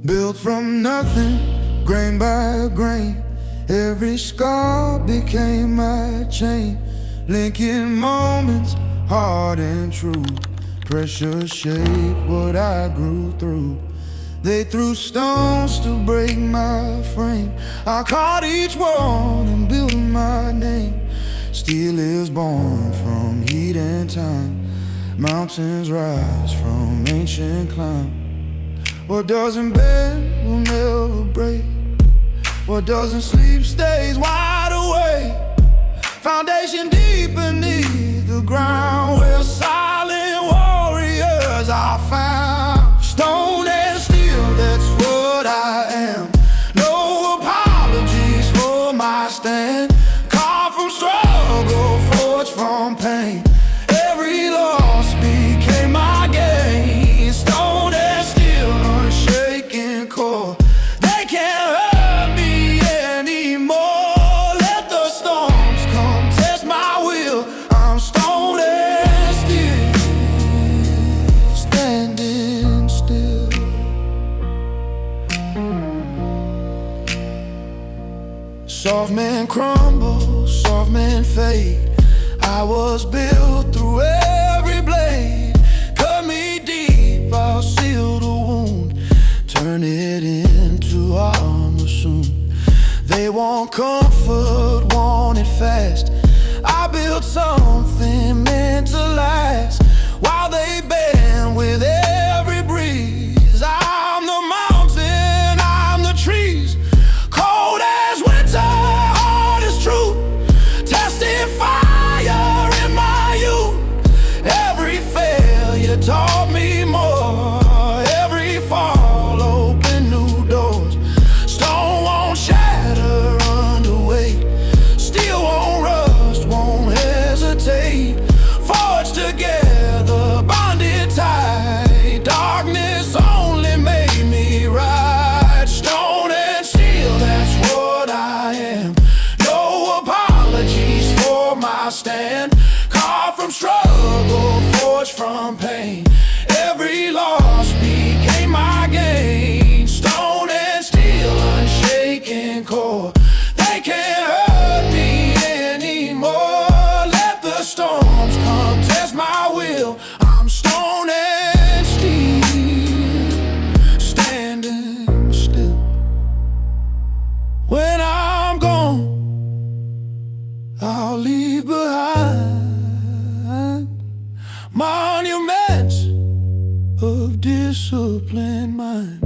Built from nothing, grain by grain. Every scar became my chain, linking moments, hard and true. Pressure shaped what I grew through. They threw stones to break my frame. I caught each one and built my name. Steel is born from heat and time. Mountains rise from ancient climb. What doesn't bend will never break. What doesn't sleep stays wide awake. Foundation deep beneath the ground, where silent warriors are found. Stone and steel, that's what I am. No apologies for my stand. Carved from struggle, forged from pain. Every loss became my gain. Stone and steel, unshaken core. They can't hurt me anymore. Let the storms come test my will. I'm stone and steel, standing still. Soft man crumble, soft man fade. I was built through every blade. Cut me deep, I'll seal the wound. Turn it into armor soon. They want comfort, want it fast. I built something meant to last. While they bend with every breeze, I'm the mountain, I'm the trees. Cold as winter, hard as truth. Testing fire in my youth. Every failure taught me more. Every fall opened new doors. Stone won't shatter under weight. Steel won't rust, won't hesitate. Forged together, bonded tight. Darkness only made me right. Stone and steel, that's what I am. No apologies for my stand. Carved from struggle, forged from pain. Every loss became my gain. Stone and steel, unshaken core. They can't hurt me anymore. Let the storms come test my will. I'm stone and steel, standing still. When I'm gone, I'll leave behind monuments of disciplined mind.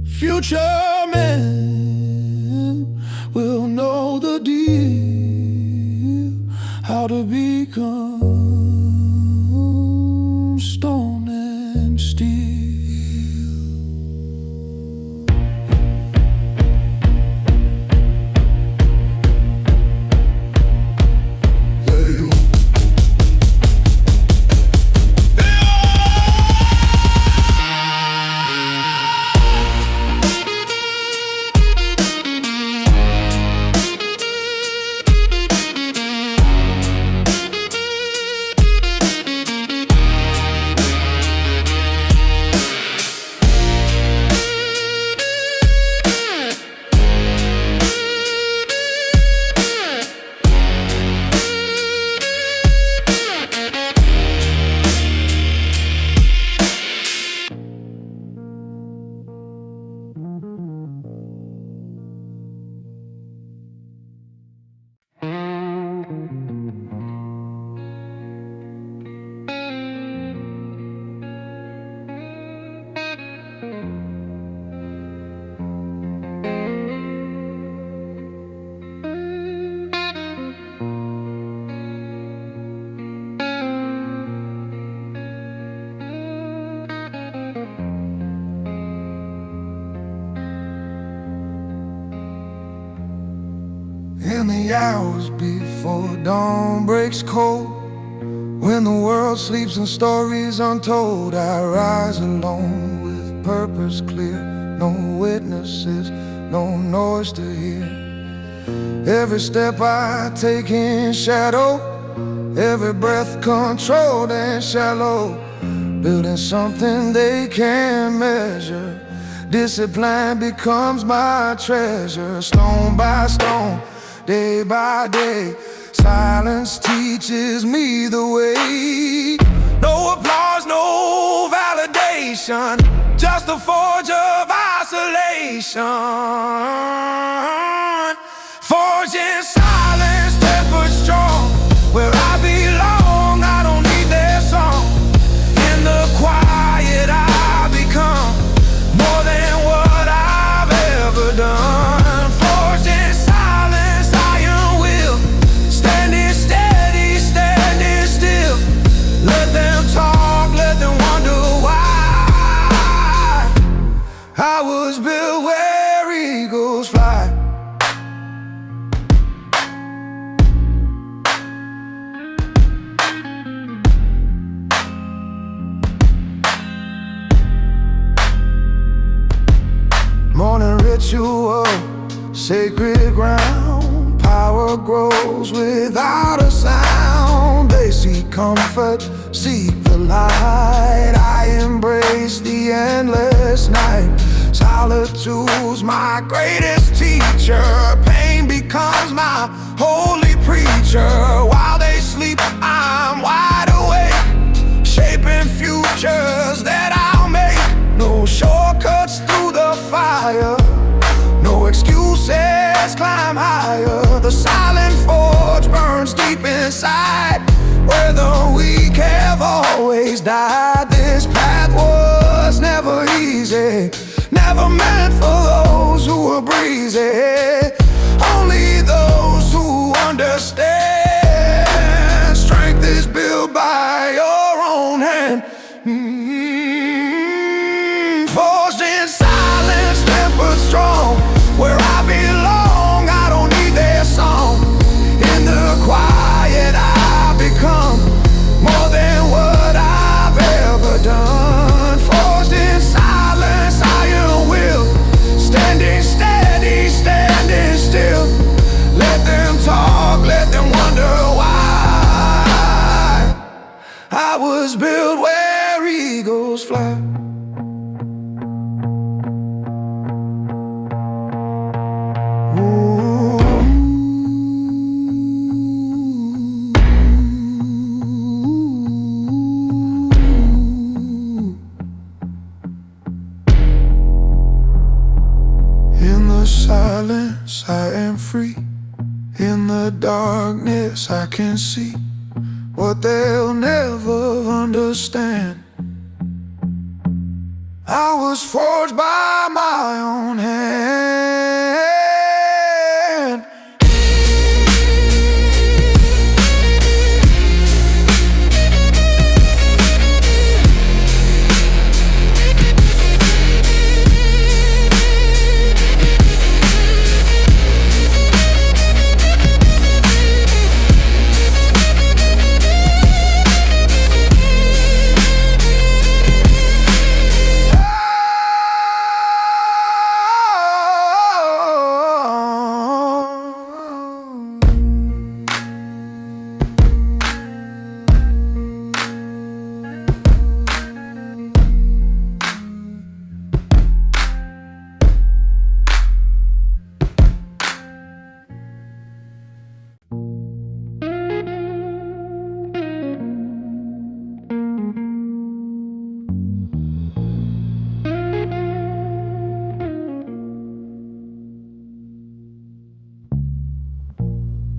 Future men will know the deal, how to become stone and steel. In the hours before dawn breaks cold, when the world sleeps and stories untold, I rise alone with purpose clear. No witnesses, no noise to hear. Every step I take in shadow, every breath controlled and shallow. building something they can't measure. Discipline becomes my treasure. Stone by stone, day by day, silence teaches me the way. No applause, no validation, just a forge of isolation. Forged in silence, tempered strong, where I belong, I don't need their song. In the quiet I become more than what I've ever done. Forged in silence, iron will, standing steady, standing still. Let them talk, let them wonder why I was built where eagles fly. Morning ritual, sacred ground. Power grows without a sound. They seek comfort, seek the light. I embrace the endless night. Solitude's my greatest teacher. Pain becomes my holy preacher. While they sleep, I'm wide awake, shaping futures that I'll make. No shortcuts through the fire, no excuses, climb higher. The silent forge burns deep inside, where the weak have always died. This path was never easy, never meant for those who were breezy. Only those who understand. Strength is built by your own hand. Forged in silence, tempered strong, where I belong, I don't need their song. In the quiet I become more than what I've ever done. Forged in silence, iron will, standing steady, standing still. Let them talk, let them wonder why I was built where eagles fly. In the silence I am free. In the darkness I can see what they'll never understand. I was forged by my own hand.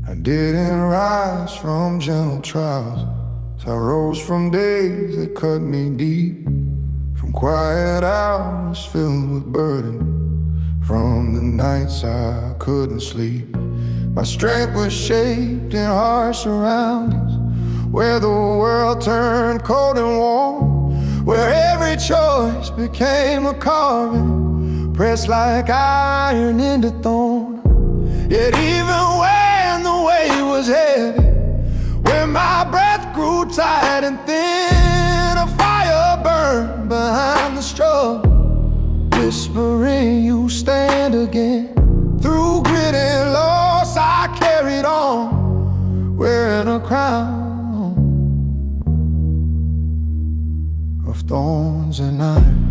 I didn't rise from gentle trials, I rose from days that cut me deep, from quiet hours filled with burden, from the nights I couldn't sleep. My strength was shaped in harsh surroundings, where the world turned cold and warm, where every choice became a carving, pressed like iron into thorn. Yet even when the weight was heavy, when my breath grew tight and thin, a fire burned behind the struggle, whispering you stand again. Through grit and loss I carried on, wearing a crown of thorns and iron.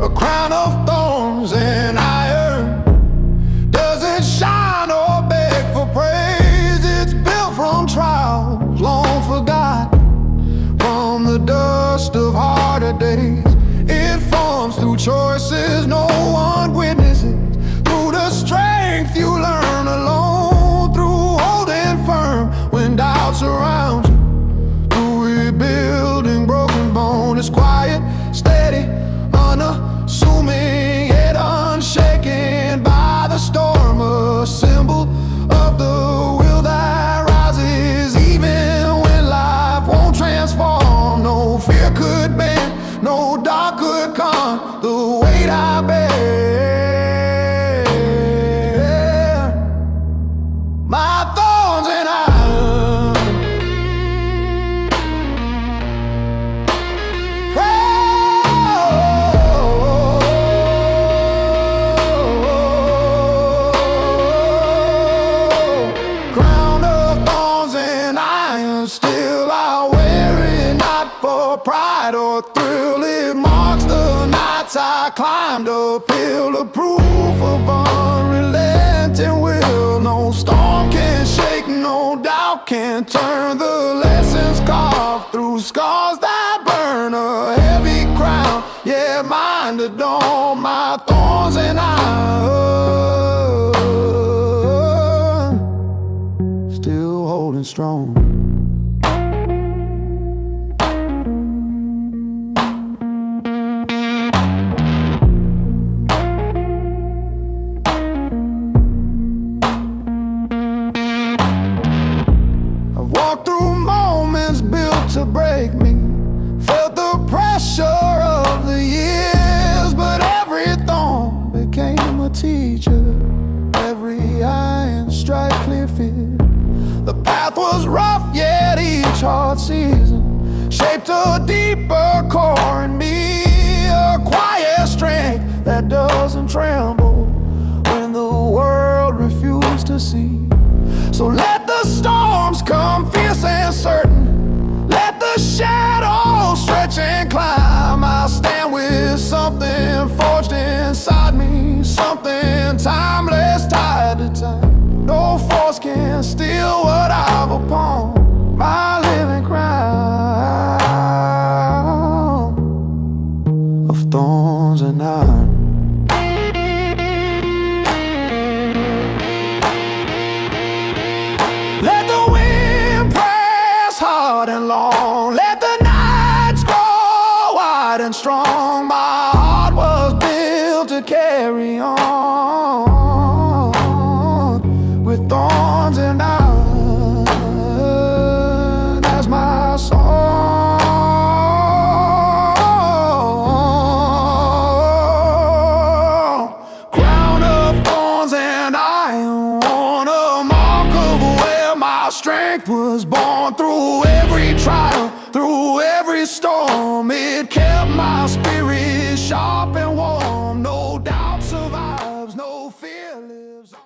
A crown of thorns and iron doesn't shine or beg for praise. It's built from trials long forgotten, from the dust of harder days. It forms through choices no one witnesses, through the strength you learn alone, through holding firm when doubt surrounds you, through rebuilding broken bone. It's quiet, steady, unassuming, yet unshaken by the storm, a symbol of the will that rises even when life won't transform. No fear could bend, no dark could calm the weight I bear. My thorns and iron, crown of thorns and iron, still I wear it, not for pride or thrill. It marks the nights I climbed uphill, a proof of unrelenting will. No storm can shake, no doubt can turn the lessons carved through scars that burn. A heavy crown, yeah, mine to adorn my thorns and iron, still holding strong. Walked through moments built to break me, felt the pressure of the years, but every thorn became a teacher, every iron strike clear fear. The path was rough, yet each hard season shaped a deeper core in me, a quiet strength that doesn't tremble when the world refused to see. So let the storms come fierce and certain, let the shadows stretch and climb. I'll stand with something forged inside me, something timeless tied to time. No force can steal what I've upon my living crown of thorns and iron. Let the wind press hard and long, let the nights grow wide and strong. My heart was built to carry on with thorns and iron as my song. Crown of thorns and iron, on a mark of my strength was born. Through every trial, through every storm, it kept my spirit sharp and warm. No doubt survives, no fear lives on.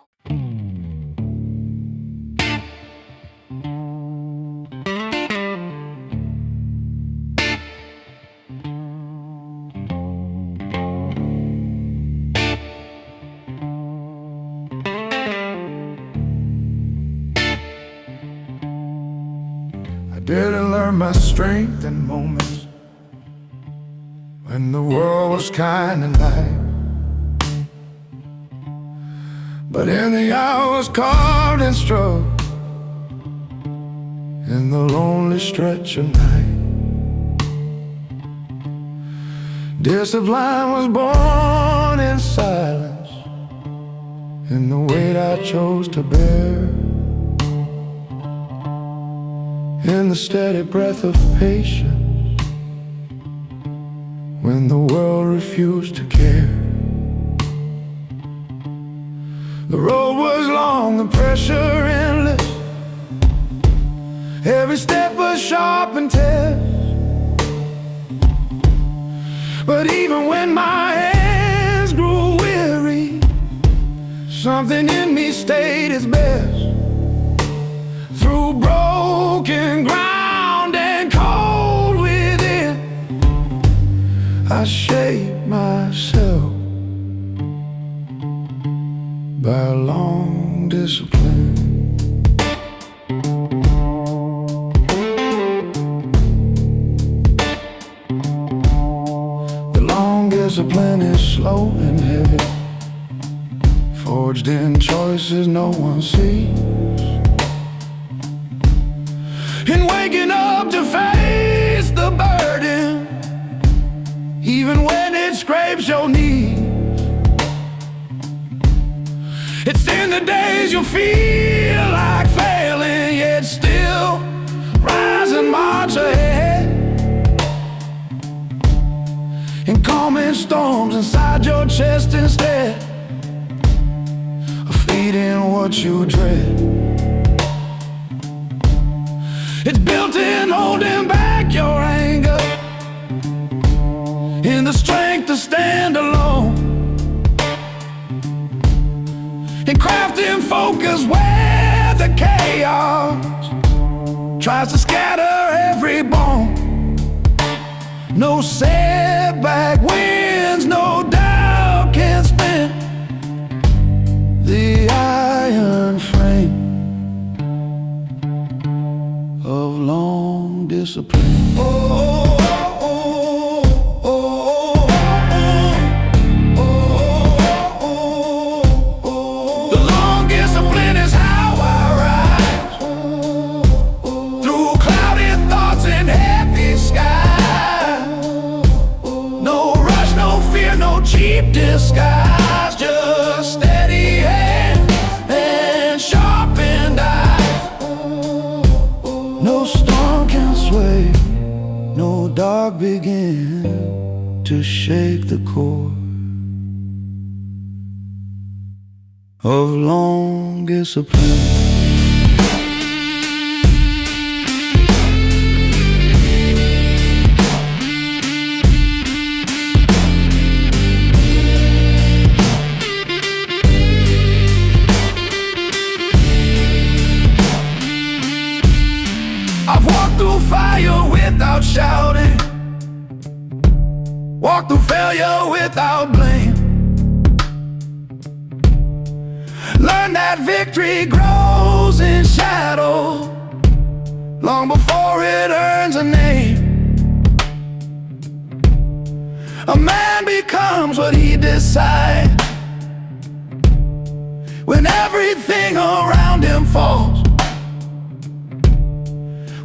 I didn't learn my strength in moments when the world was kinda light, but in the hours carved and struck, in the lonely stretch of night, discipline was born in silence, in the weight I chose to bear, in the steady breath of patience, when the world refused to care. The road was long, the pressure endless, every step was sharp and tense, But even when my hands grew weary, something in me stayed its best. Through broken ground and cold within, I shaped myself by a long discipline. The long discipline is slow and heavy, forged in choices no one sees. In waking up to face the burden, even when it scrapes your knees. It's in the days you feel like failing, yet still rise and march ahead. In calming storms inside your chest instead of feeding what you dread. It's built in holding back your anger, in the strength to stand alone, in crafting focus where the chaos tries to scatter every bone. No setback wins, no doubt can spin the iron frame of long discipline. Oh, oh, oh, oh, oh, oh, oh, oh. The long discipline is how I rise through clouded thoughts and heavy skies. No rush, no fear, no cheap disguise, just steady hands and sharpened eyes. No storm can sway, no dark begin to shake the core of long discipline. I've walked through fire without shouting, walked through failure without blame. Learn that victory grows in shadow long before it earns a name. A man becomes what he decides when everything around him falls.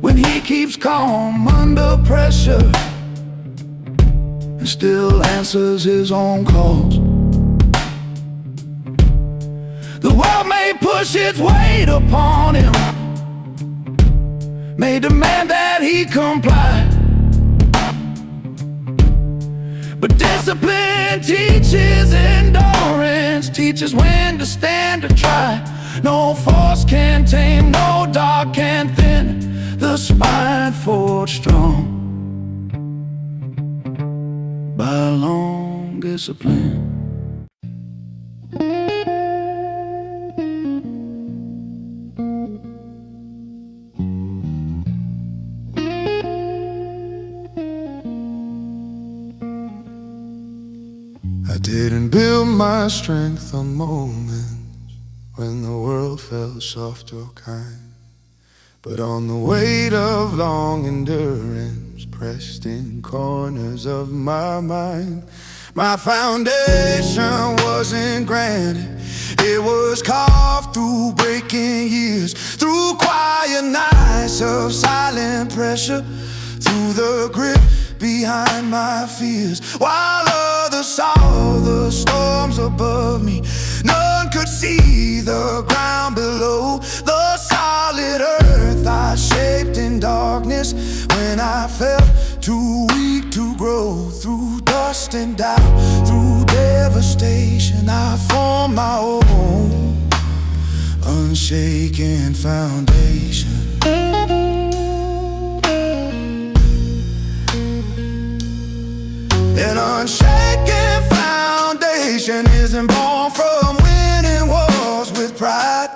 When he keeps calm under pressure and still answers his own calls. The world may push its weight upon him, may demand that he comply, but discipline teaches endurance, teaches when to stand or try. No force can tame, no dark can thin the spine forged strong by long discipline. I didn't build my strength on moments when the world felt soft or kind, but on the weight of long endurance pressed in corners of my mind. My foundation wasn't granted, it was carved through breaking years, through quiet nights of silent pressure, through the grip behind my fears. While others saw the storms above me, none could see the ground below. The solid earth I shaped in darkness when I felt too weak to grow. Through dust and doubt, through devastation, I formed my own unshaken foundation. An unshaken foundation isn't born from winning wars with pride,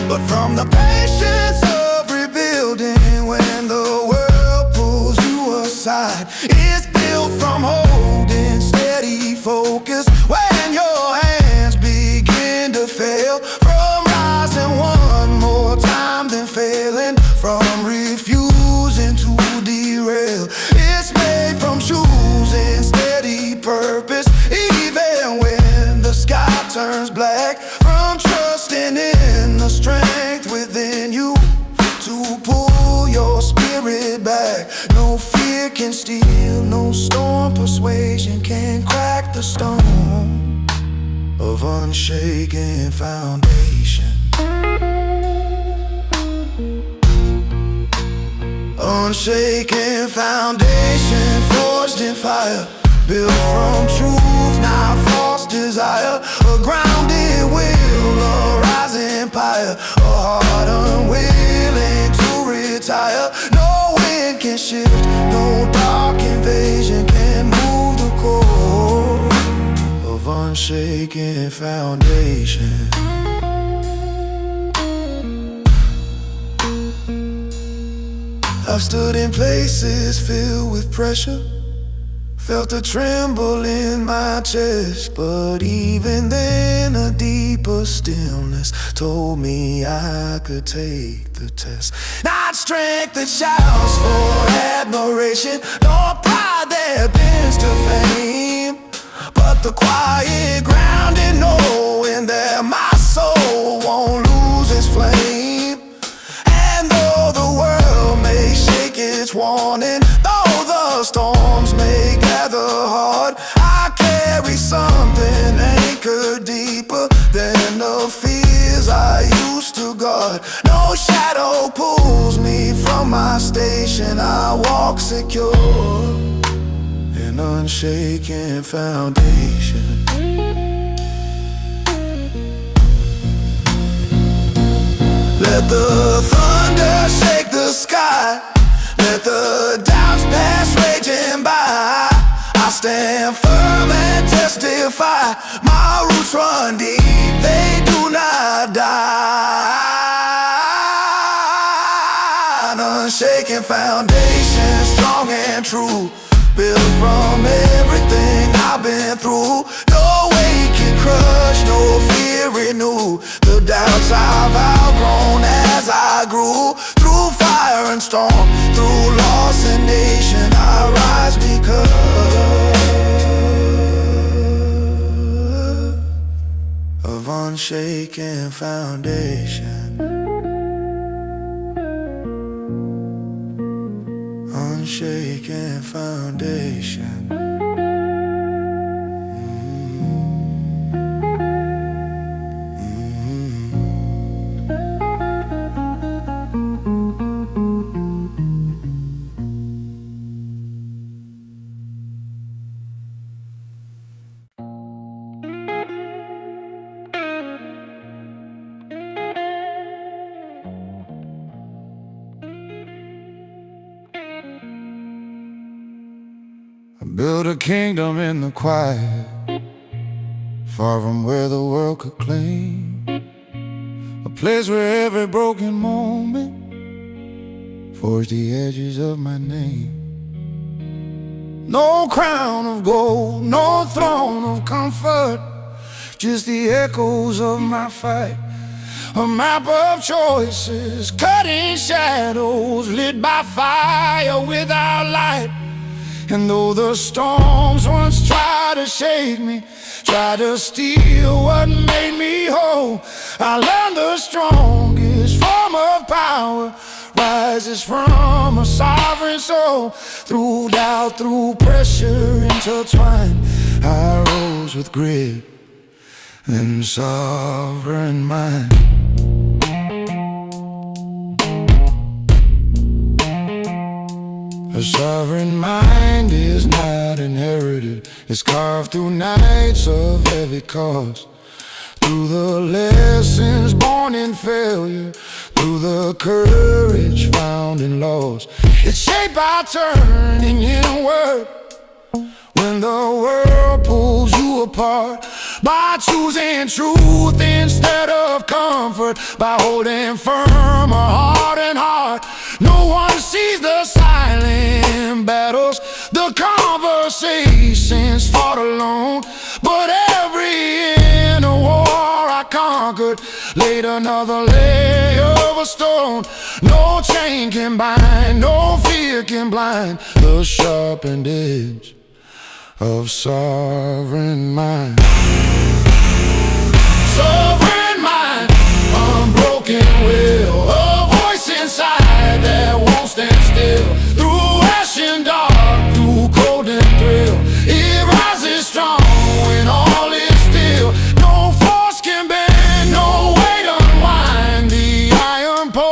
but from the patience of rebuilding when the world pulls you aside. It's built from holding steady focus when your hands begin to fail, from rising one more time than failing, from refusing to derail. It's made from choosing steady purpose even when the sky turns black, from trusting in the strength within you to pull your spirit back. No fear can steal, no storm persuasion can crack the stone of unshaken foundation. Unshaken foundation forged in fire, built from truth, not false desire. A grounded will, a rising pyre, a heart unwilling to retire. No wind can shift, no dark invasion can move the core of unshaken foundation. I've stood in places filled with pressure, felt a tremble in my chest, but even then a deeper stillness told me I could take the test. Not strength that shouts for admiration, nor pride that bends to fame, but the quiet grounded knowing that my soul won't lose its flame. And though the world may shake its warning, though the storms may gather hard, I carry something anchored deeper than the fears I used to guard. No shadow pulls me from my station, I walk secure, an unshaken foundation. Let the thunder shake the sky, let the doubts pass raging by. I stand firm and testify, my roots run deep, they do not die. An unshaken foundation, strong and true, built from everything I've been through. No weight can crush, no fear renew the doubts I've outgrown as I grew. Through fire and storm, through loss and nation, I rise because of unshaken foundation. Unshaken foundation. Build a kingdom in the quiet, far from where the world could claim. A place where every broken moment forged the edges of my name. No crown of gold, no throne of comfort, just the echoes of my fight. A map of choices, cutting shadows, lit by fire without light. And though the storms once tried to shake me, tried to steal what made me whole, I learned the strongest form of power rises from a sovereign soul. Through doubt, through pressure intertwined, I rose with grit and sovereign mind. A sovereign mind is not inherited, it's carved through nights of heavy cost, through the lessons born in failure, through the courage found in loss. It's shaped by turning inward when when the world pulls you apart, by choosing truth instead of comfort, by holding firm a heart and heart. No one sees the silent battles, the conversations fought alone, but every inner war I conquered laid another layer of a stone. No chain can bind, no fear can blind the sharpened edge of sovereign mind. Sovereign mind, unbroken will, a voice inside that won't stand still. Through ash and dark, through cold and thrill, it rises strong when all is still. No force can bend, no weight unwind the iron poles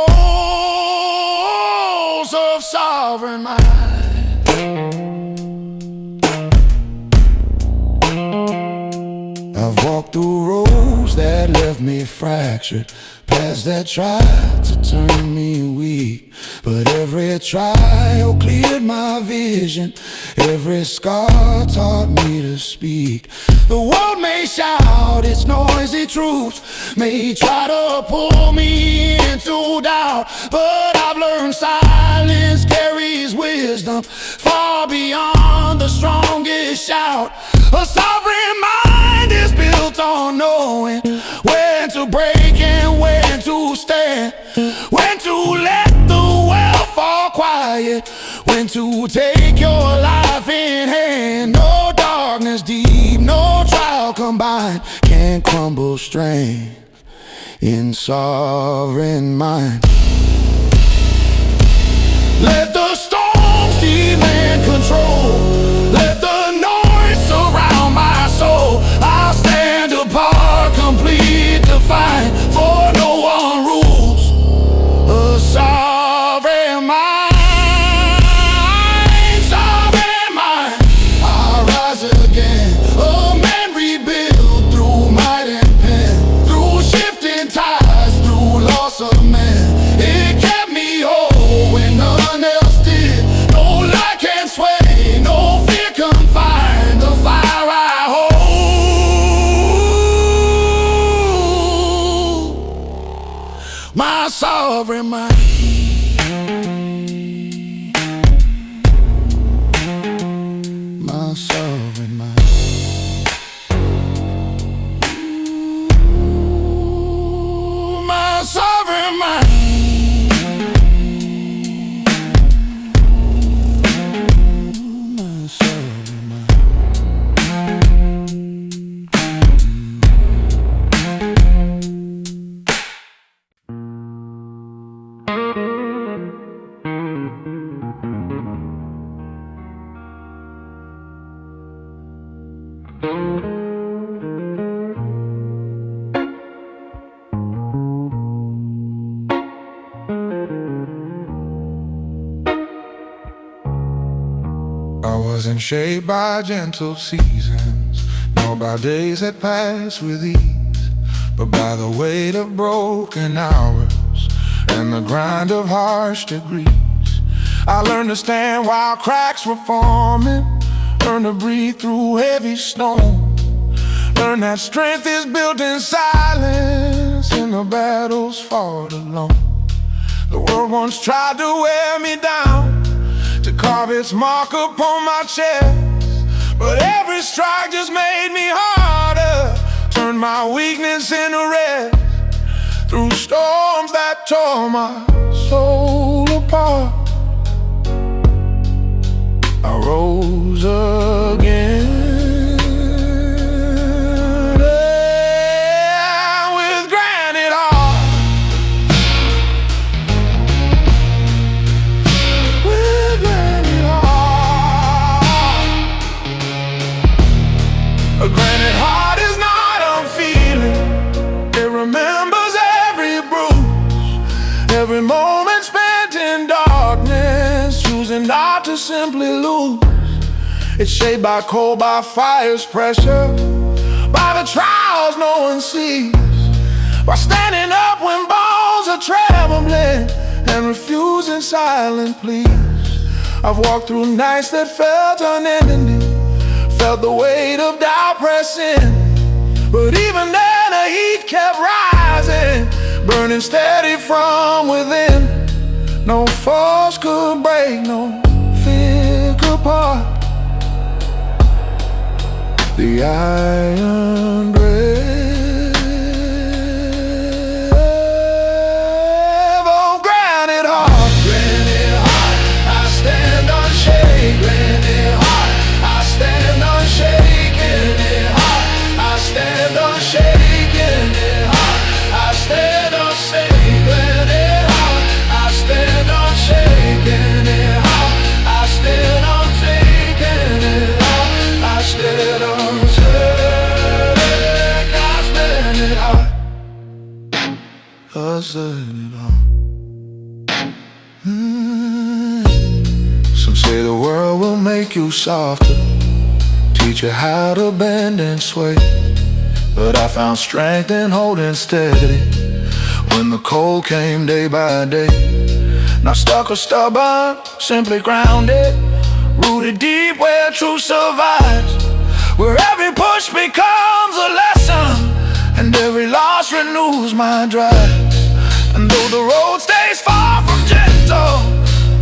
of sovereign mind. I've walked through roads that left me fractured, paths that tried to turn me weak, but every trial cleared my vision, every scar taught me to speak. The world may shout its noisy truths, may try to pull me into doubt, but I've learned silence carries wisdom far beyond the strongest shout. A sovereign mind is built on knowing when to break and when to stand, when to let the well fall quiet, when to take your life in hand. No darkness deep, no trial combined can crumble strength in sovereign mind. Let the storms demand control, let the noise surround my soul. I'll stand apart, complete, defined, for no one rules a sovereign mind. Sovereign mind, I'll rise again, a man rebuilt through might and pen, through shifting tides, through loss of man. It kept me whole when none else did. No light can sway, no fear confine the fire I hold. My sovereign mind. My sovereign mind. Ooh, my sovereign mind. I wasn't shaped by gentle seasons, nor by days that pass with ease, but by the weight of broken hours and the grind of harsh degrees. I learned to stand while cracks were forming, learned to breathe through heavy storm, learned that strength is built in silence in the battles fought alone. The world once tried to wear me down, to carve its mark upon my chest, but every strike just made me harder, turned my weakness into rest. Through storms that tore my soul apart, I rose again. With granite heart, with granite heart. A granite heart is not unfeeling, it remembers every bruise, every moment spent in darkness, choosing not to simply lose. It's shaped by cold, by fire's pressure, by the trials no one sees, by standing up when bones are trembling and refusing silent pleas. I've walked through nights that felt unending, felt the weight of doubt pressing. But even then the heat kept rising, burning steady from within. No force could break, no fear could part the iron grave of granite heart. Granite heart, I stand unshaken. Granite heart, I stand unshaken. Heart, I stand unshaken. Heart, I stand unshaken. Granite heart, I stand unshaken. Heart, I stand unshaken. Heart, I stand unshaken. Some say the world will make you softer, teach you how to bend and sway. But I found strength in holding steady when the cold came day by day. Not stuck or stubborn, simply grounded, rooted deep where truth survives, where every push becomes a lesson and every loss renews my drive. And though the road stays far from gentle,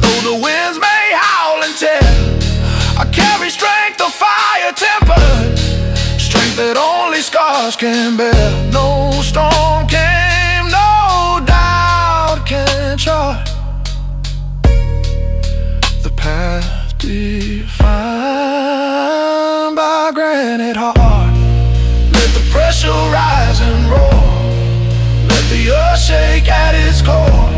though the winds may howl and tear, I carry strength of fire tempered, strength that only scars can bear. No storm came, no doubt can chart the path defined by granite heart. Let the pressure rise and roar, let the earth shake at its core.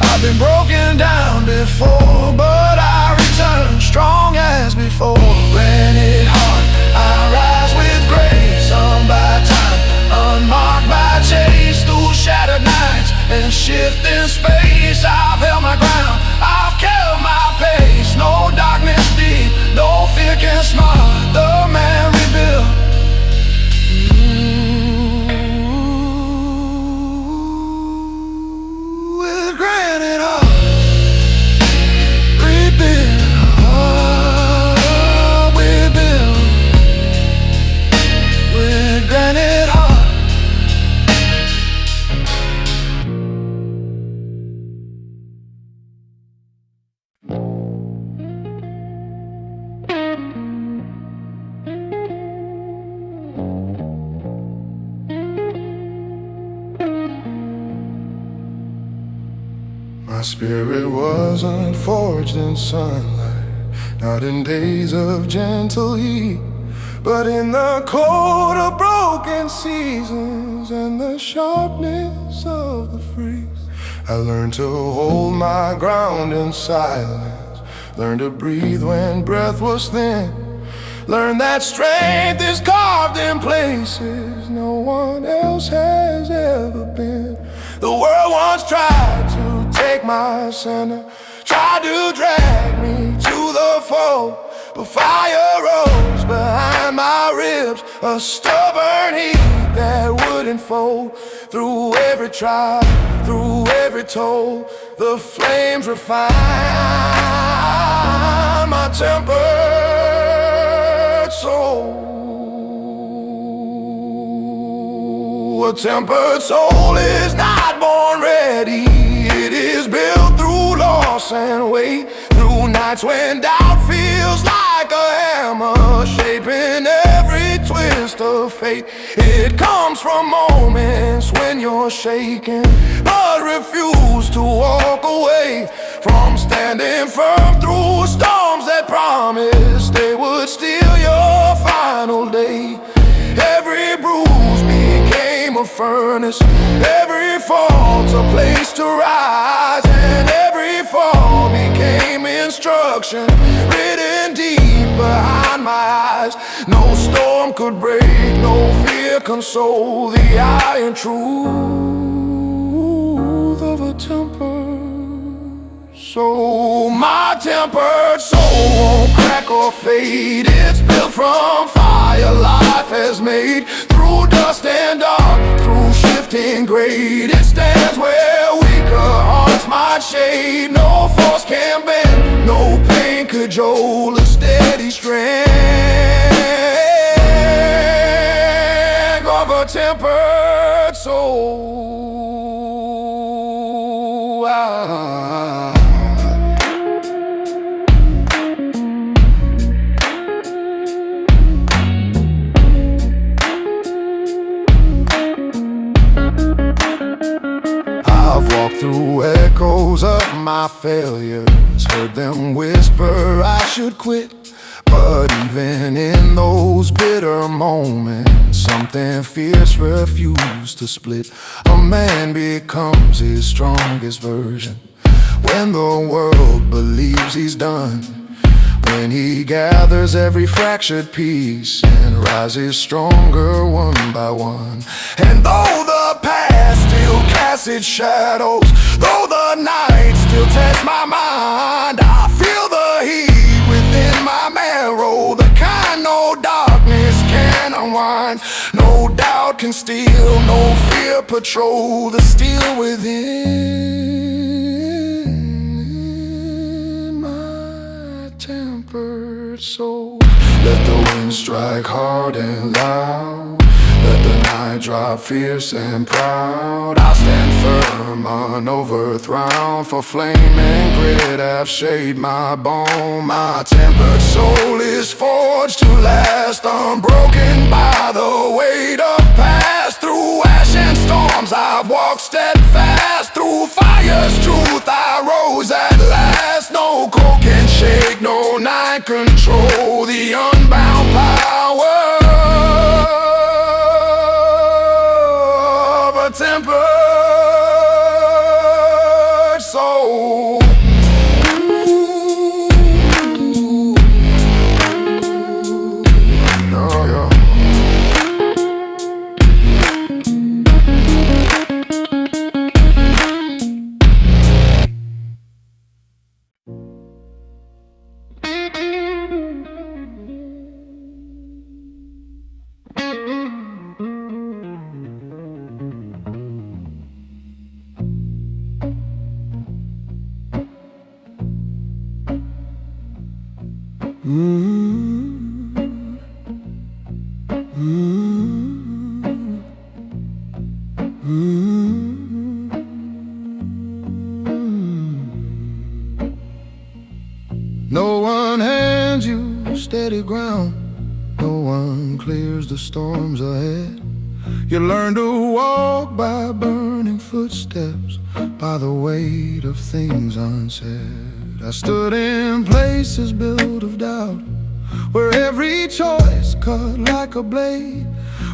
I've been broken down before, but I return strong as before. Granite heart, I rise with grace, unbound time, unmarked by chase. Through shattered nights and shifting space, I've held my ground, I've kept my pace. No darkness deep, no fear can smart the man rebuilt. With granite heart, rebuild, we build. With granite heart. My spirit wasn't forged in sunlight, not in days of gentle heat, but in the cold of broken seasons and the sharpness of the freeze. I learned to hold my ground in silence, learned to breathe when breath was thin, learned that strength is carved in places no one else has ever been. The world once tried to take my center, tried to drag me to the fold, but fire rose behind my ribs, a stubborn heat that wouldn't fold. Through every trial, through every toll, the flames refine my tempered soul. A tempered soul is not born ready, it is built through loss and weight, through nights when doubt feels like a hammer, shaping every twist of fate. It comes from moments when you're shaken, but refuse to walk away from standing firm through storms that promised they would steal your final day. Every bruise became a furnace, every fault's a place to rise, and every fall became instruction written deep behind my eyes. No storm could break, no fear console the iron truth of a tempered soul. My tempered soul won't crack or fade, it's built from fire life has made. Through dust and dark, through shifting grade, it stands where weaker hearts might shade. No force can bend, no pain cajole a steady strength. of a tempered soul. I've walked through echoes of my failures, heard them whisper I should quit. But even in those bitter moments, something fierce refused to split. A man becomes his strongest version when the world believes he's done. When he gathers every fractured piece and rises stronger one by one. And though the past still casts its shadows, though the night still tests my mind, I feel the heat within my marrow, the kind no darkness can unwind. No doubt can steal, no fear patrol the steel within my tempered soul. Let the wind strike hard and loud, let the night drop fierce and proud. I'll stand firm, unoverthrown, for flame and grit have shaped my bone. My tempered soul is forged to last, unbroken by the weight of past. Through ash and storms I've walked steadfast, through fire's truth I rose at last. No cold can shake, no night control the unbound power of a tempered soul. No one hands you steady ground, no one clears the storms ahead. You learn to walk by burning footsteps, by the weight of things unsaid. I stood in places built of doubt, where every choice cut like a blade,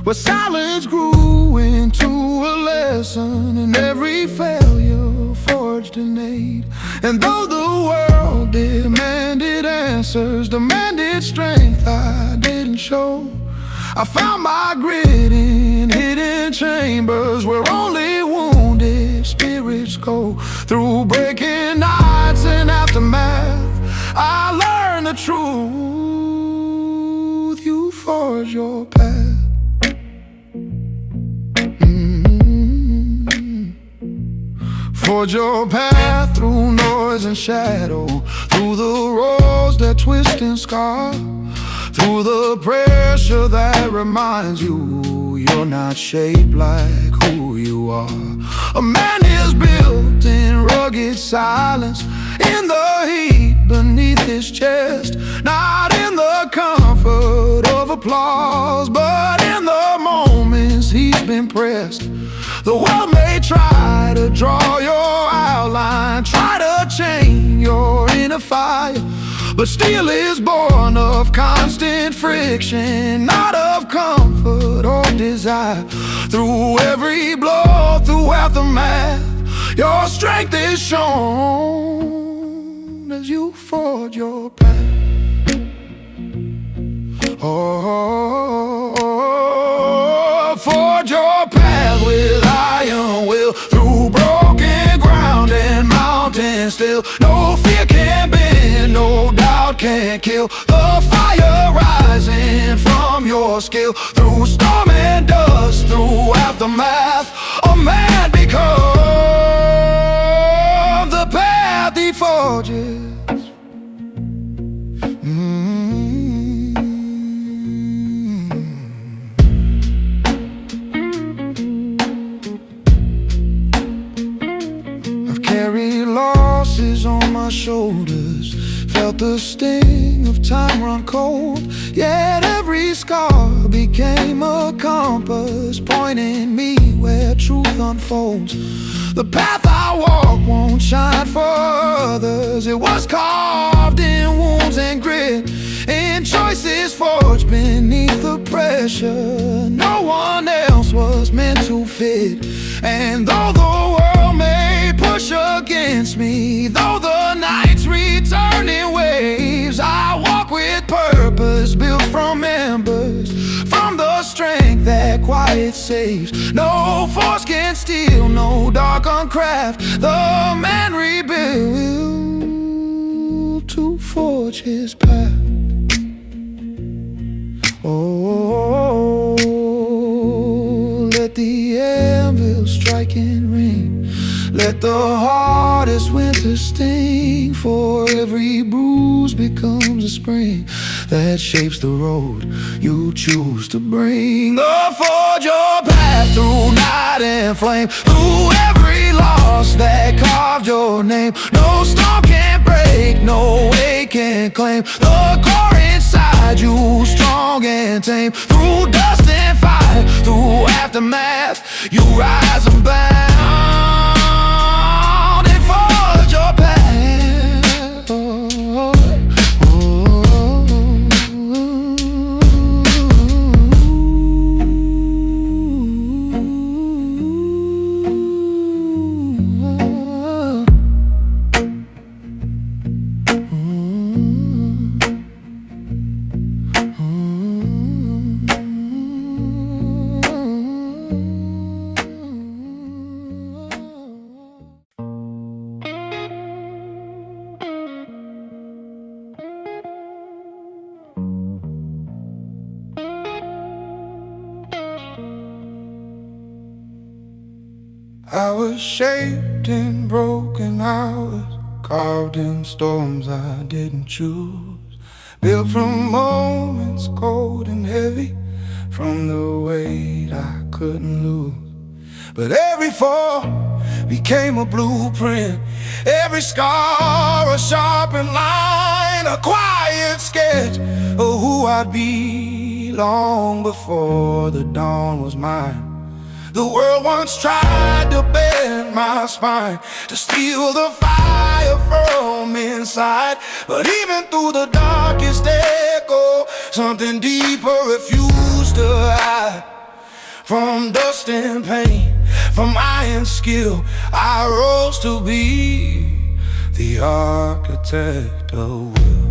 where silence grew into a lesson, and every failure forged an aid. And though the world demanded answers, demanded strength I didn't show, I found my grit in hidden chambers, where only wounded spirits go. Through breaking nights and aftermath, I learned the truth. You forge your path. Forge your path through noise and shadow, through the roads that twist and scar, through the pressure that reminds you you're not shaped like who you are. A man is built in rugged silence, in the heat beneath his chest, not in the comfort of applause, but in the moments he's been pressed. The world may try to draw your outline, try to chain your inner fire, but steel is born of constant friction, not of comfort or desire. Through every blow, through aftermath, your strength is shown as you forge your path. Oh, forge your path with iron will, through broken ground and mountains still. No fear can bend, no doubt can kill the fire rising from your skill. Through storm and dust, through aftermath, a man becomes the path he forges. shoulders, felt the sting of time run cold. Yet every scar became a compass, pointing me where truth unfolds. The path I walk won't shine for others. It was carved in wounds and grit, in choices forged beneath the pressure. No one else was meant to fit. And though the world may push against me, though the nights return in waves, I walk with purpose, built from embers, from the strength that quiet saves. No force can steal, no dark uncraft. The man rebuilt to forge his path. Oh, let the anvil strike and ring. Let the hardest winter sting. For every bruise becomes a spring that shapes the road you choose to bring. Forge your path through night and flame, through every loss that carved your name. No storm can break, no weight can claim the core inside you, strong and tame. Through dust and fire, through aftermath, you rise and bound and forge your path. I was shaped in broken hours, carved in storms I didn't choose, built from moments cold and heavy, from the weight I couldn't lose. But every fall became a blueprint, every scar a sharpened line, a quiet sketch of who I'd be long before the dawn was mine. The world once tried to bend my spine, to steal the fire from inside. But even through the darkest echo, something deeper refused to hide. From dust and pain, from iron skill, I rose to be the architect of will.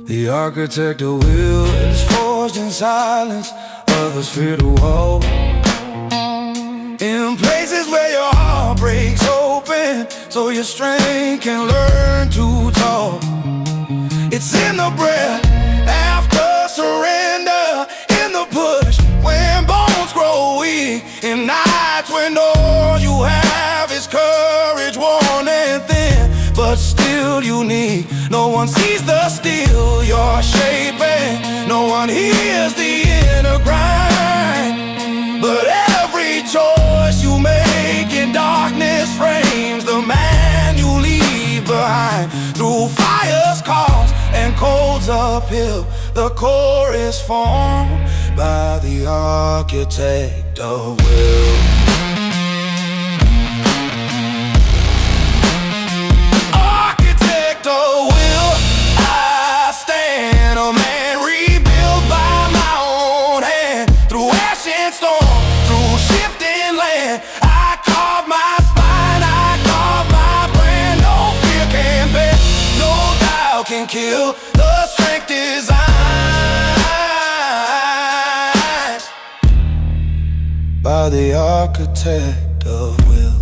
The architect of will is forged in silence, others fear to walk. In places where your heart breaks open, so your strength can learn to talk. It's in the breath after surrender, in the push when bones grow weak, in nights when all you have is courage, worn and thin, but still unique. No one sees the steel you're shaping, no one hears the inner grind. But every choice you make in darkness frames the man you leave behind. Through fires, calls, and colds uphill, the core is formed by the architect of will. Can kill the strength designed by the architect of will.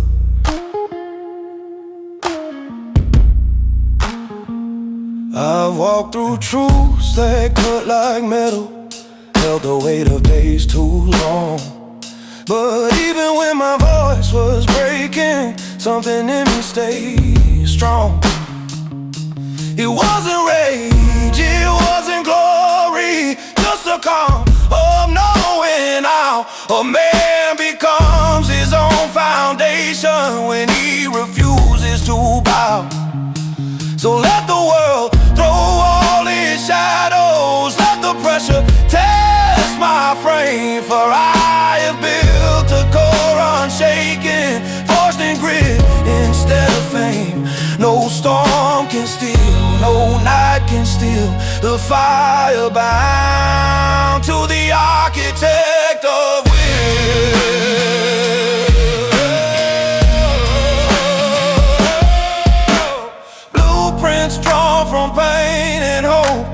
I've walked through truths that cut like metal, held the weight of days too long. But even when my voice was breaking, something in me stayed strong. It wasn't rage, it wasn't glory, just a calm of knowing how a man becomes his own fire. me, for I have built a core unshaken, forged in grit instead of fame. No storm can steal, no night can steal the fire bound to the architect of will. Blueprints drawn from pain and hope,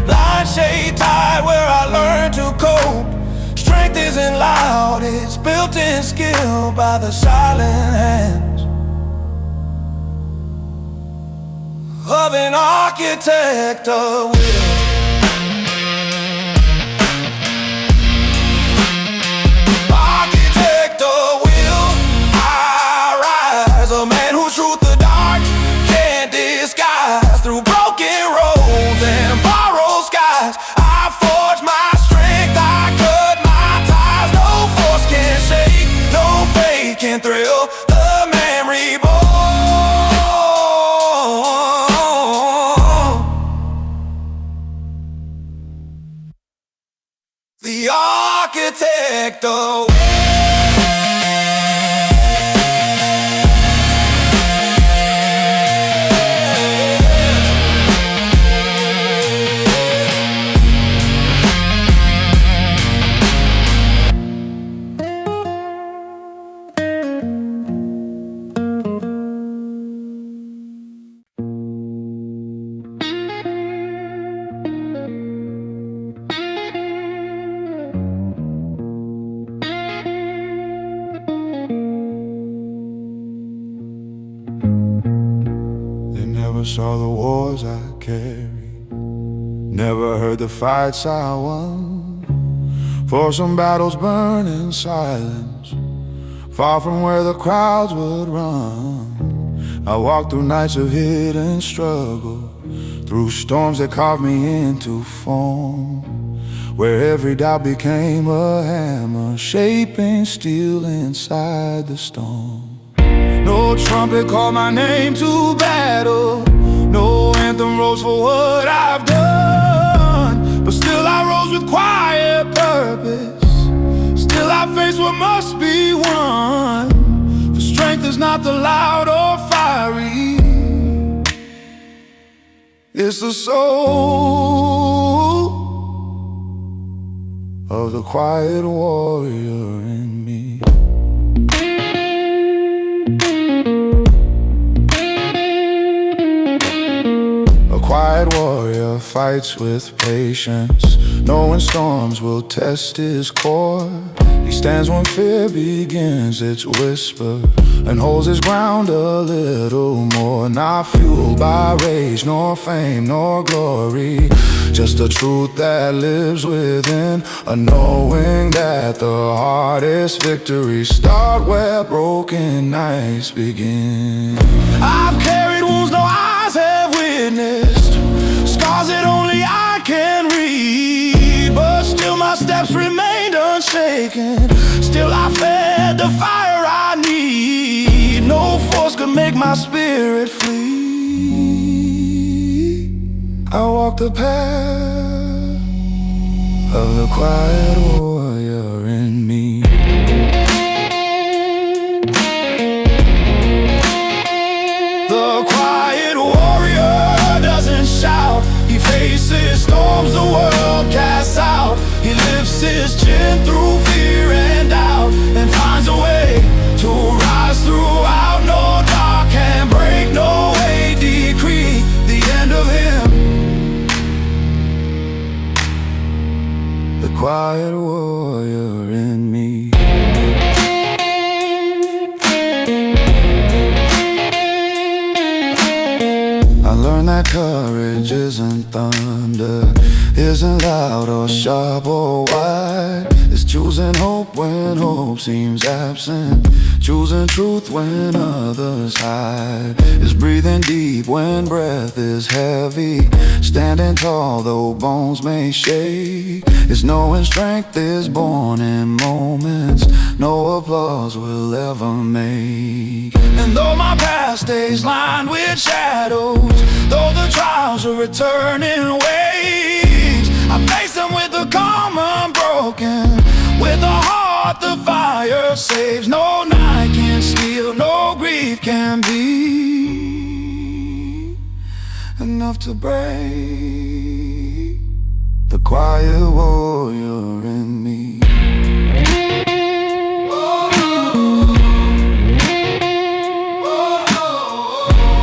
lines shade tide where I learned to cope. Strength isn't loud, it's built in skill by the silent hands of an architect of will. Architect of will, I rise, a man whose truth the dark can't disguise. Through broken roads and borrowed skies, I forge my strength, I cut my ties. No force can shake, no fate can thrill the man reborn. The architect of will. Never saw the wars I carried, never heard the fights I won. For some battles burn in silence, far from where the crowds would run. I walked through nights of hidden struggle, through storms that carved me into foam, where every doubt became a hammer, shaping steel inside the storm. No trumpet called my name to battle, no anthem rose for what I've done. But still I rose with quiet purpose, still I face what must be won. For strength is not the loud or fiery, it's the soul of the quiet warrior in me. Quiet warrior fights with patience, knowing storms will test his core. He stands when fear begins its whisper, and holds his ground a little more. Not fueled by rage, nor fame, nor glory, just a truth that lives within, a knowing that the hardest victories start where broken nights begin. I've carried wounds no eyes have witnessed, scars that only I can read, but still my steps remained unshaken. Still I fed the fire I need. No force could make my spirit flee. I walk the path of the quiet warrior in me. The quiet warrior doesn't shout, he faces storms the world casts out. He lifts his chin through fear and doubt, and finds a way to rise throughout. No dark can break, no way decree the end of him. The quiet warrior in me. I learned that courage isn't thunder, isn't loud or sharp or wide. It's choosing hope when hope seems absent, choosing truth when others hide. It's breathing deep when breath is heavy, standing tall though bones may shake. It's knowing strength is born in moments no applause will ever make. And though my past stays lined with shadows, though the trials are returning waves, I face them with a calm unbroken, what the fire saves. No night can steal, no grief can be enough to break the quiet warrior in me.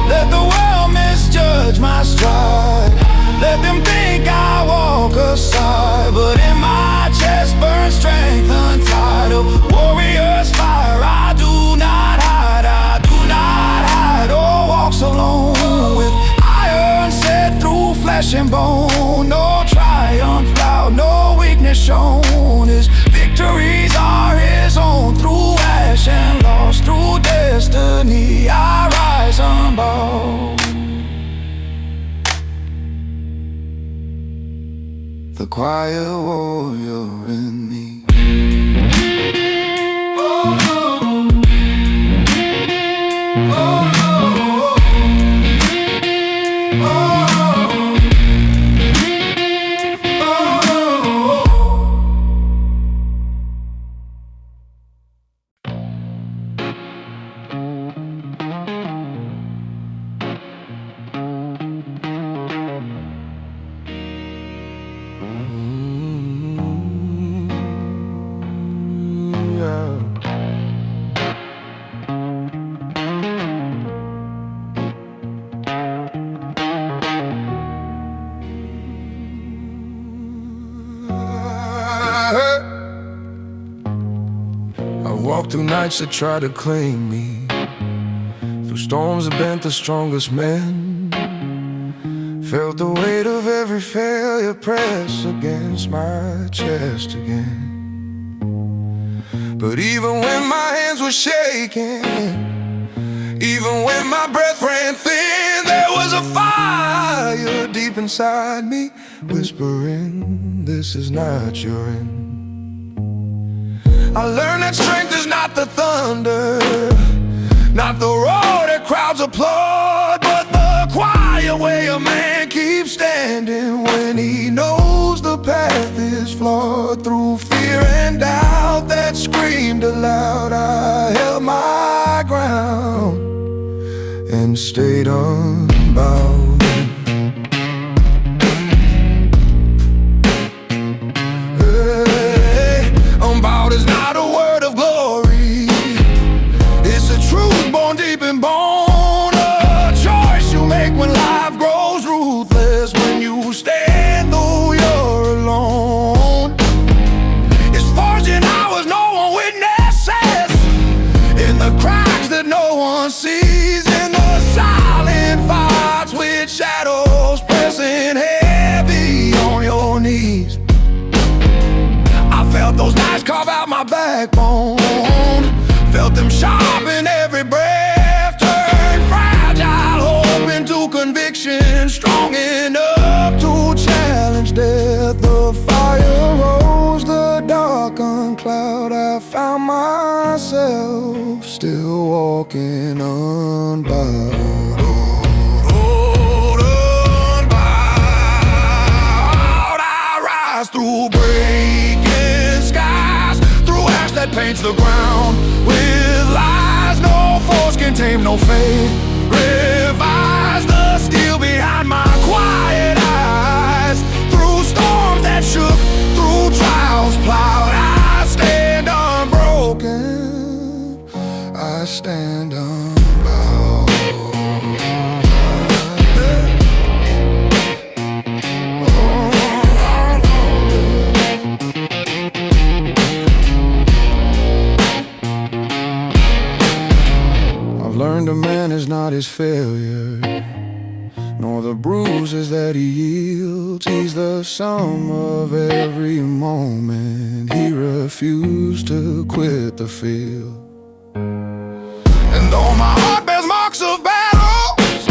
Let the world misjudge my stride. Let them think I walk aside, but in my chest burns strength untied. A warrior's fire, I do not hide. I do not hide or walks alone, with iron set through flesh and bone. No triumph loud, no weakness shown. His victories are his own. Through ash and loss, through destiny, I rise unbowed. The quiet warrior in me. I walked through nights that tried to claim me, through storms that bent the strongest men. Felt the weight of every failure press against my chest again. But even when my hands were shaking, even when my breath ran thin, there was a fire deep inside me, whispering, this is not your end. I learned that strength is not the thunder, not the roar that crowds applaud, but the quiet way a man keeps standing when he knows the path is flawed. Through fear and doubt that screamed aloud, I held my ground and stayed unbound. Unbound is not a word of glory, it's a truth born deep in bone. A choice you make when life grows ruthless, when you stand though you're alone. It's forged in hours no one witnesses, in the cracks that no one sees, in the silent fights with shadows pressing heavy on your knees. I felt those knives carve out my backbone, felt them sharpen every breath, turn fragile hope into conviction, strong enough to challenge death. The fire rose, the darkened cloud, I found myself still walking unbowed. Unbowed, I rise through breaking skies, through ash that paints the ground with lies. No force can tame, no fate revise the steel behind my quiet eyes. Through storms that shook, through trials plowed, I stand unbroken, I stand unbowed. Learned a man is not his failure, nor the bruises that he yields. He's the sum of every moment he refused to quit the field. And though my heart bears marks of battles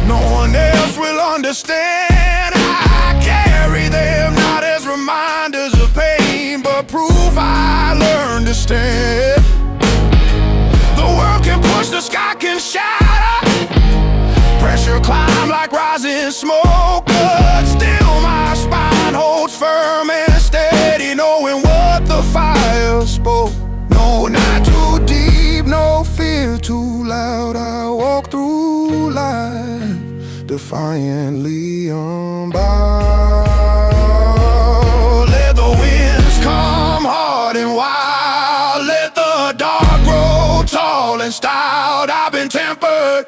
no one else will understand, I carry them not as reminders of pain, but proof I learned to stand. The world can push, the sky can shatter, pressure climb like rising smoke, but still my spine holds firm and steady, knowing what the fire spoke. defiantly unbound. Let the winds come hard and wild, let the dark grow tall and stout. I've been tempered,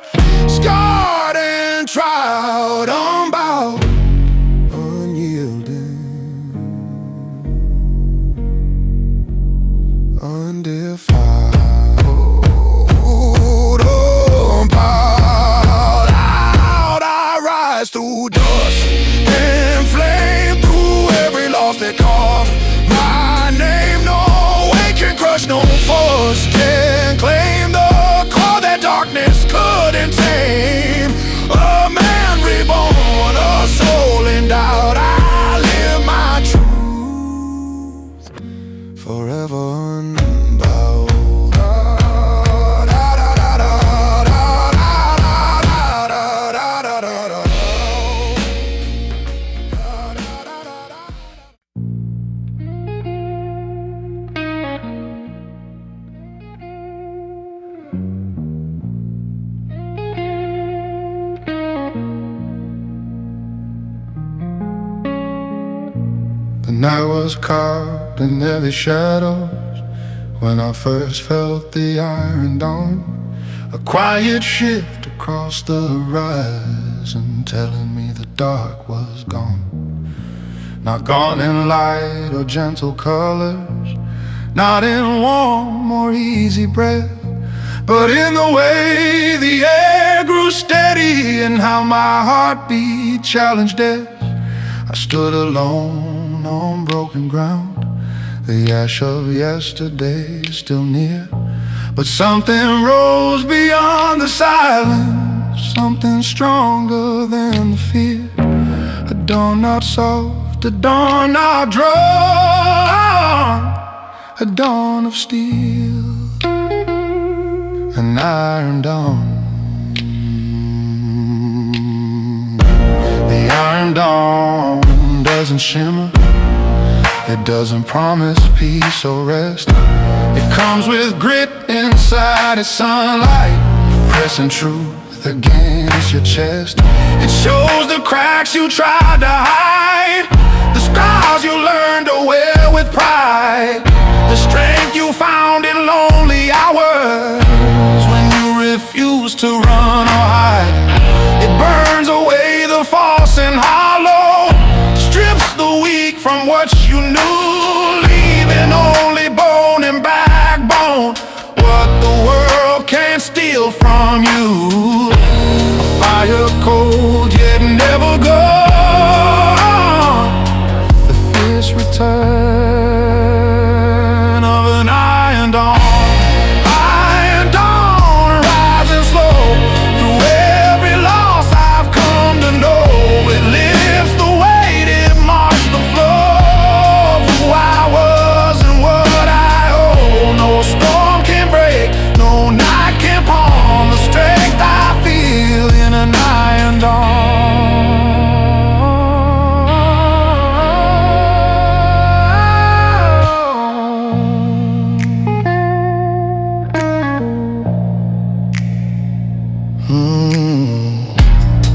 scarred and tried, unbowed, unyielding, undefiled. Through dust and flame, through every loss that carved my name. No weight can crush, no force can claim the core that darkness couldn't tame. A man reborn, a soul endowed. I live my truth forever unbowed. The night was carved in heavy shadows when I first felt the iron dawn. A quiet shift across the horizon, telling me the dark was gone. Not gone in light or gentle colors, not in warm or easy breath, but in the way the air grew steady and how my heartbeat challenged death. I stood alone on broken ground, the ash of yesterday is still near, but something rose beyond the silence, something stronger than the fear. A dawn not soft, a dawn not drawn, a dawn of steel, an iron dawn. The iron dawn doesn't shimmer, it doesn't promise peace or rest. It comes with grit inside its sunlight, pressing truth against your chest. It shows the cracks you tried to hide, the scars you learned to wear with pride, the strength you found in lonely hours when you refuse to run or hide. It burns away the false and hollow, strips the weak from what you knew, leaving only bone and backbone, what the world can't steal from you. A fire cold yet never gone, the fierce return of an iron dawn. Iron dawn rising slow through every loss I've come to know. It lifts the weight, it marks the flow of who I was and what I owe. No storm can break, no night can palm the strength I feel in an iron dawn.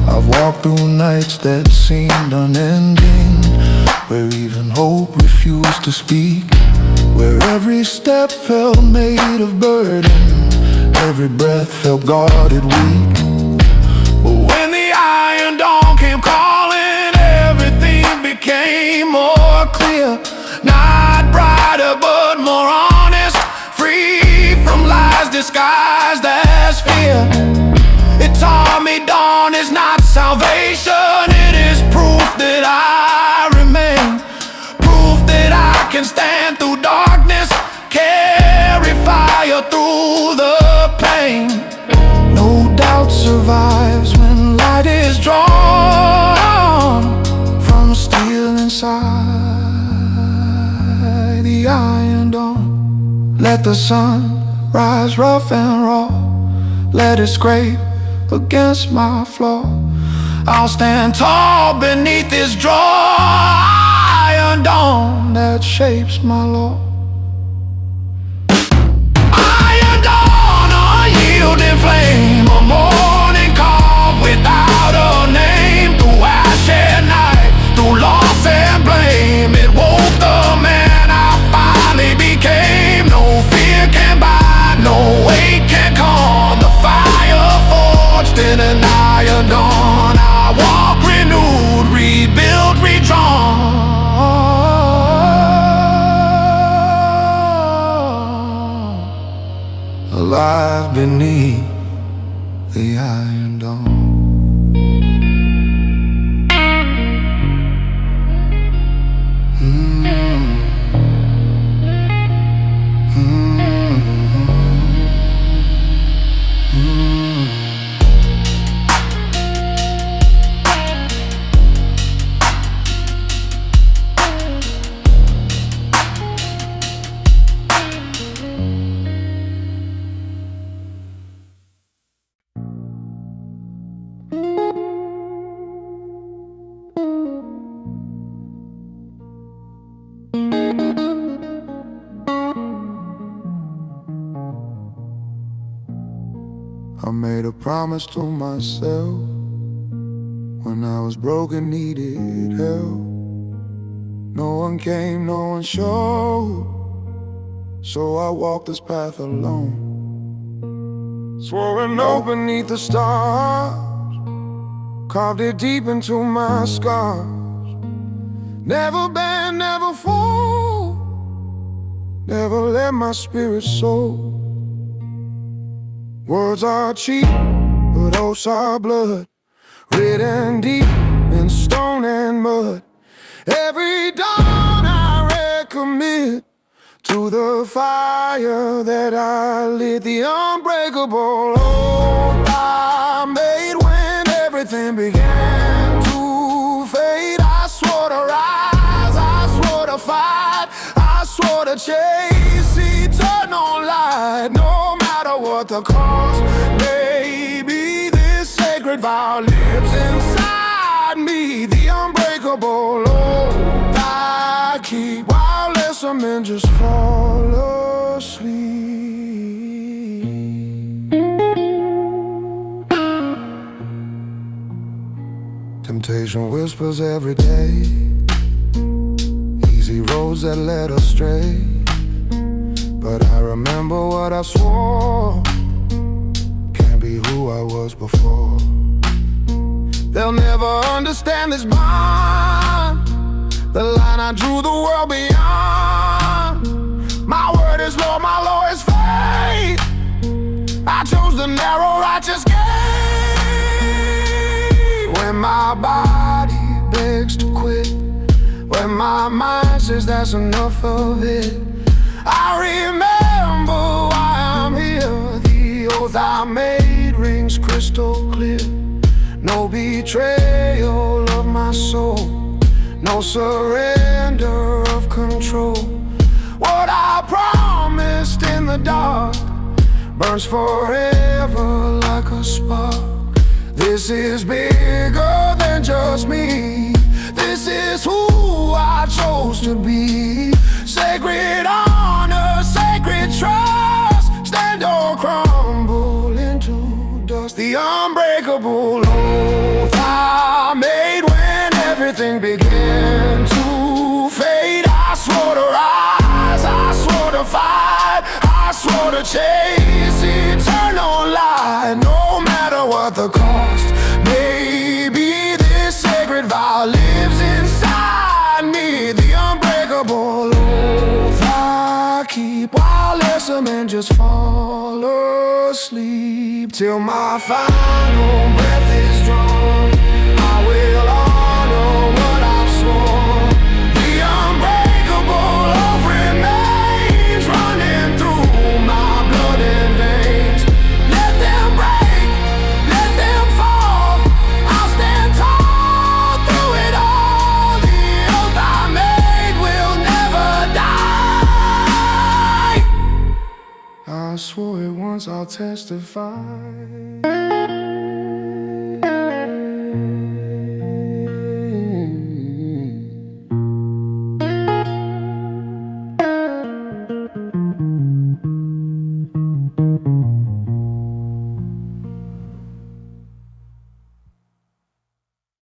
I've walked through nights that seemed unending, where even hope refused to speak, where every step felt made of burden, every breath felt guarded weak. But when the iron dawn came calling, everything became more clear. Not brighter but more honest, free from lies disguised as fear. It taught me dawn is not salvation, it is proof that I remain, proof that I can stand through darkness, carry fire through the pain. No doubt survives when light is drawn from steel inside the iron dawn. Let the sun rise rough and raw, let it scrape against my flaw. I'll stand tall beneath this draw, iron dawn that shapes my law. Iron dawn, unyielding flame, a morning call without a name. alive beneath the Iron Dome. I made a promise to myself when I was broken, needed help. No one came, no one showed, so I walked this path alone. Swore an oath beneath the stars, carved it deep into my scars. Never bend, never fall, never let my spirit soar. Words are cheap, but oaths are blood, written deep in stone and mud. Every dawn I recommit to the fire that I lit, the unbreakable oath I made when everything began to fade. I swore to rise, I swore to fight, I swore to chase eternal light, no matter what the cost may be. This sacred vow lives inside me, the unbreakable oath I keep while lesser men just fall asleep. Temptation whispers every day, easy roads that led astray. But I remember what I swore, can't be who I was before. They'll never understand this bond, the line I drew the world beyond. My word is law, my law is faith. I chose the narrow righteous gate. When my body begs to quit, when my mind says that's enough of it, I remember why I'm here. The oath I made rings crystal clear. No betrayal of my soul, no surrender of control. What I promised in the dark burns forever like a spark. This is bigger than just me. This is who I chose to be. Sacred honor, sacred trust, stand or crumble into dust. The unbreakable oath I made when everything began to fade. I swore to rise, I swore to fight, I swore to chase eternal light, no matter what the cost may be. This sacred vow lives inside me, the unbreakable oath I keep while lesser men just fall asleep. Till my final breath is drawn, I will honor what I've sworn. The unbreakable oath remains running through my blood and veins. Let them break, let them fall, I'll stand tall through it all. The oath I made will never die. I swore it once, I'll testify.